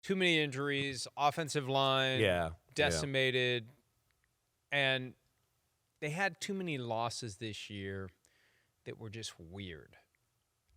Too many injuries, offensive line decimated, and they had too many losses this year that were just weird.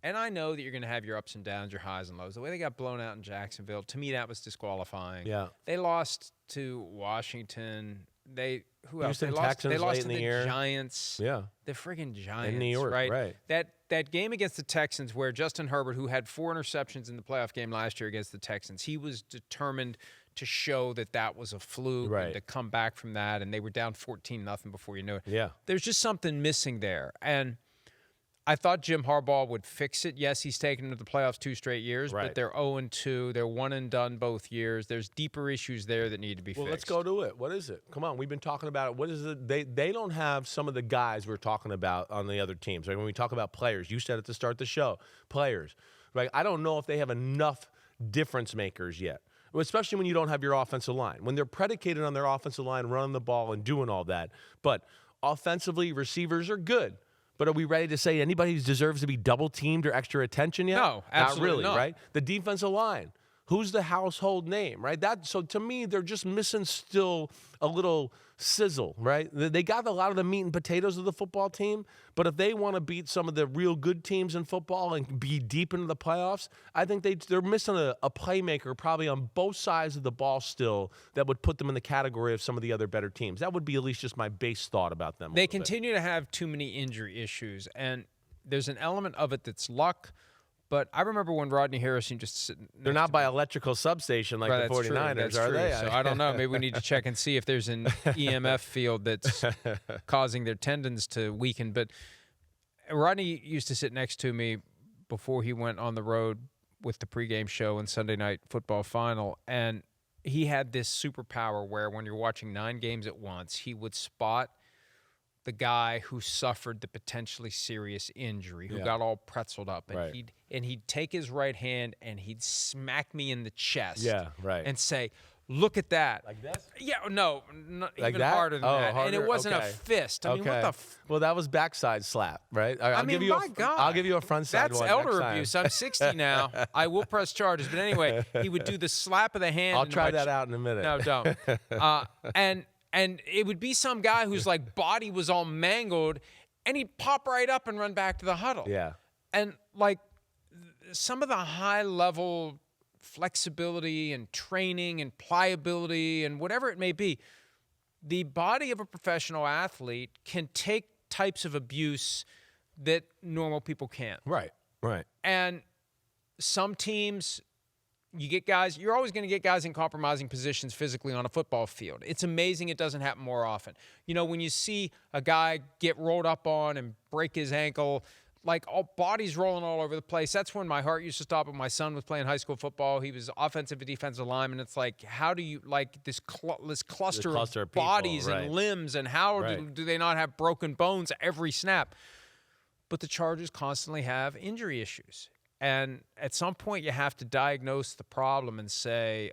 And I know that you're going to have your ups and downs, your highs and lows. The way they got blown out in Jacksonville, to me, that was disqualifying. Yeah. They lost to Washington. Who else? Houston They lost Texans late to in the the year. Giants. Yeah. The friggin' Giants. In New York, right. That game against the Texans where Justin Herbert, who had 4 interceptions in the playoff game last year against the Texans, he was determined to show that was a fluke and to come back from that, and they were down 14-0 before you knew it. Yeah. There's just something missing there. And I thought Jim Harbaugh would fix it. Yes, he's taken them to the playoffs 2 straight years, but they're 0-2. They're 1-and-done both years. There's deeper issues there that need to be fixed. Well, let's go to it. What is it? Come on, we've been talking about it. What is it? They don't have some of the guys we're talking about on the other teams. Like when we talk about players, you said it to start the show, players. Right? I don't know if they have enough difference makers yet, especially when you don't have your offensive line. When they're predicated on their offensive line, running the ball and doing all that. But offensively, receivers are good. But are we ready to say anybody who deserves to be double-teamed or extra attention yet? No, absolutely not. Really, right? The defensive line, who's the household name, right? So to me, they're just missing still a little sizzle, right? They got a lot of the meat and potatoes of the football team, but if they want to beat some of the real good teams in football and be deep into the playoffs, I think they're missing a playmaker probably on both sides of the ball still that would put them in the category of some of the other better teams. That would be at least just my base thought about them. They continue to have too many injury issues, and there's an element of it that's luck. But I remember when Rodney Harrison just sitting. They're not by electrical substation like the 49ers, are they? So I don't know. Maybe we need to check and see if there's an EMF field that's causing their tendons to weaken. But Rodney used to sit next to me before he went on the road with the pregame show and Sunday Night Football Final, and he had this superpower where when you're watching 9 games at once, he would spot the guy who suffered the potentially serious injury, who got all pretzeled up, and he'd take his right hand and he'd smack me in the chest, and say, "Look at that!" Like this? Yeah, no, like even that? harder than that. Harder? And it wasn't a fist. I mean, what the? Well, that was backside slap, right? I mean, my God, I'll give you a front side That's one. elder next abuse. time. I'm 60 now. I will press charges. But anyway, he would do the slap of the hand. I'll try that out in a minute. No, don't. And it would be some guy whose like body was all mangled, and he'd pop right up and run back to the huddle. Yeah. And like some of the high level flexibility and training and pliability and whatever it may be, the body of a professional athlete can take types of abuse that normal people can't. Right. And some teams, you're always going to get guys in compromising positions physically on a football field. It's amazing it doesn't happen more often. You know, when you see a guy get rolled up on and break his ankle, like all bodies rolling all over the place, that's when my heart used to stop when my son was playing high school football. He was offensive and defensive lineman. It's like, how do you, like this cluster of people, bodies and limbs, and how do they not have broken bones every snap? But the Chargers constantly have injury issues. And at some point, you have to diagnose the problem and say,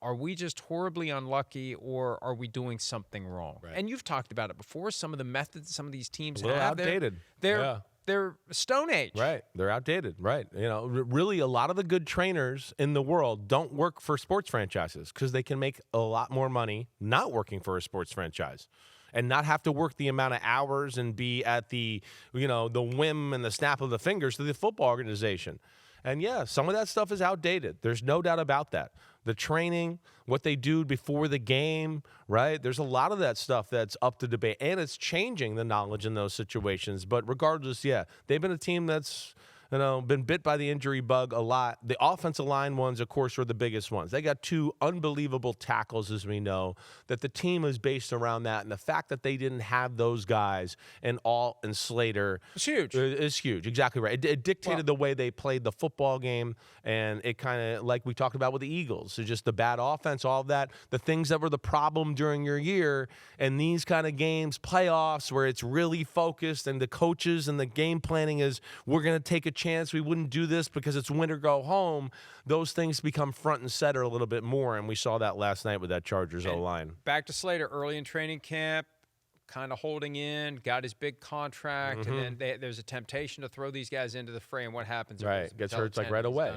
are we just horribly unlucky, or are we doing something wrong? Right. And you've talked about it before. Some of the methods some of these teams They're have, outdated. They're Stone Age. Right. They're outdated. Right. You know, really, a lot of the good trainers in the world don't work for sports franchises because they can make a lot more money not working for a sports franchise, and not have to work the amount of hours and be at the whim and the snap of the fingers to the football organization. And yeah, some of that stuff is outdated. There's no doubt about that. The training, what they do before the game, right? There's a lot of that stuff that's up to debate, and it's changing the knowledge in those situations. But regardless, yeah, they've been a team that's been bit by the injury bug a lot. The offensive line ones, of course, were the biggest ones. They got 2 unbelievable tackles, as we know, that the team is based around that. And the fact that they didn't have those guys and Alt and Slater it's huge. It's huge. Exactly right. It dictated the way they played the football game, and it kind of, like we talked about with the Eagles, so just the bad offense, all of that, the things that were the problem during your year, and these kind of games, playoffs, where it's really focused, and the coaches and the game planning is, we're going to take a chance, we wouldn't do this because it's win or go home. Those things become front and center a little bit more, and we saw that last night with that Chargers O-line. Back to Slater early in training camp, kind of holding in, got his big contract, and then there's a temptation to throw these guys into the fray, and what happens? Right, gets hurt like right away.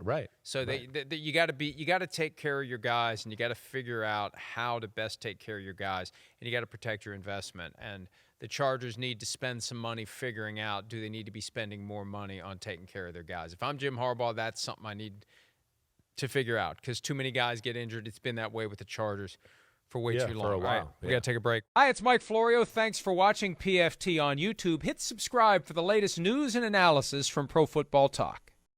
Right. So you got to take care of your guys, and you got to figure out how to best take care of your guys, and you got to protect your investment. And the Chargers need to spend some money figuring out, do they need to be spending more money on taking care of their guys? If I'm Jim Harbaugh, that's something I need to figure out, because too many guys get injured. It's been that way with the Chargers for way too long. For a while. All right, we got to take a break. Hi, it's Mike Florio. Thanks for watching PFT on YouTube. Hit subscribe for the latest news and analysis from Pro Football Talk.